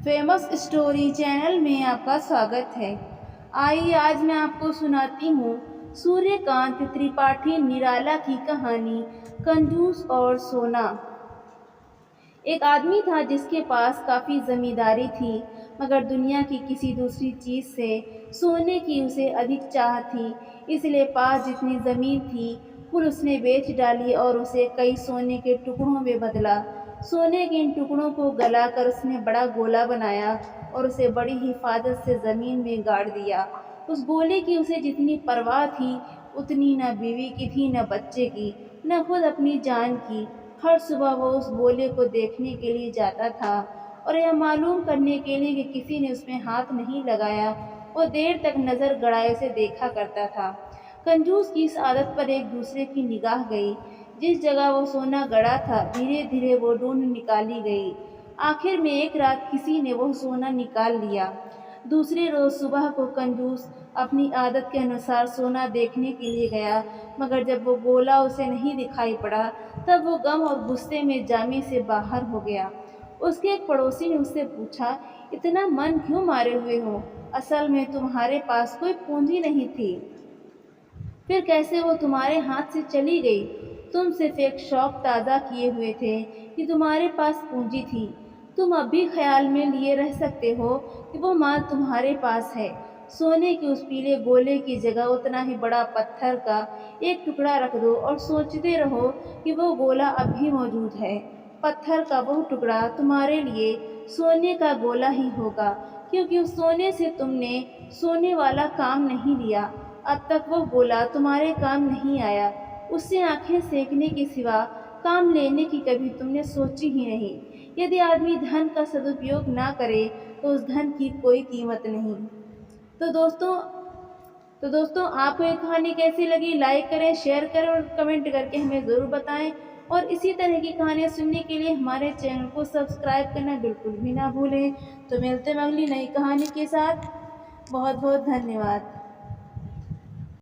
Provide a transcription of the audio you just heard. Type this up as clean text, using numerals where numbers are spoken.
Famous story channel में आपका स्वागत है। आइए आज मैं आपको सुनाती हूँ सूर्यकांत त्रिपाठी निराला की कहानी कंजूस और सोना। एक आदमी था जिसके पास काफ़ी ज़मींदारी थी, मगर दुनिया की किसी दूसरी चीज़ से सोने की उसे अधिक चाह थी। इसलिए पास जितनी ज़मीन थी कुल उसने बेच डाली और उसे कई सोने के टुकड़ों में बदला। सोने के इन टुकड़ों को गलाकर उसने बड़ा गोला बनाया और उसे बड़ी हिफाजत से ज़मीन में गाड़ दिया। उस गोले की उसे जितनी परवाह थी उतनी न बीवी की थी, न बच्चे की, न खुद अपनी जान की। हर सुबह वो उस गोले को देखने के लिए जाता था और यह मालूम करने के लिए कि किसी ने उसमें हाथ नहीं लगाया, वो देर तक नज़र गड़ाए उसे देखा करता था। कंजूस की इस आदत पर एक दूसरे की निगाह गई। जिस जगह वो सोना गड़ा था धीरे धीरे वो ढूंढ निकाली गई। आखिर में एक रात किसी ने वो सोना निकाल लिया। दूसरे रोज सुबह को कंजूस अपनी आदत के अनुसार सोना देखने के लिए गया, मगर जब वो गोला उसे नहीं दिखाई पड़ा तब वो गम और गुस्से में जामे से बाहर हो गया। उसके एक पड़ोसी ने उससे पूछा, इतना मन क्यों मारे हुए हो? असल में तुम्हारे पास कोई पूंजी नहीं थी, फिर कैसे वो तुम्हारे हाथ से चली गई? तुम सिर्फ एक शौक ताज़ा किए हुए थे कि तुम्हारे पास पूंजी थी। तुम अब भी ख्याल में लिए रह सकते हो कि वो माल तुम्हारे पास है। सोने के उस पीले गोले की जगह उतना ही बड़ा पत्थर का एक टुकड़ा रख दो और सोचते रहो कि वो गोला अब भी मौजूद है। पत्थर का वो टुकड़ा तुम्हारे लिए सोने का गोला ही होगा, क्योंकि उस सोने से तुमने सोने वाला काम नहीं लिया। अब तक वो गोला तुम्हारे काम नहीं आया। उससे आंखें सेकने के सिवा काम लेने की कभी तुमने सोची ही नहीं। यदि आदमी धन का सदुपयोग ना करे तो उस धन की कोई कीमत नहीं। तो दोस्तों आपको ये कहानी कैसी लगी? लाइक करें, शेयर करें और कमेंट करके हमें ज़रूर बताएं। और इसी तरह की कहानियाँ सुनने के लिए हमारे चैनल को सब्सक्राइब करना बिल्कुल भी ना भूलें। तो मिलते हैं अगली नई कहानी के साथ। बहुत बहुत धन्यवाद।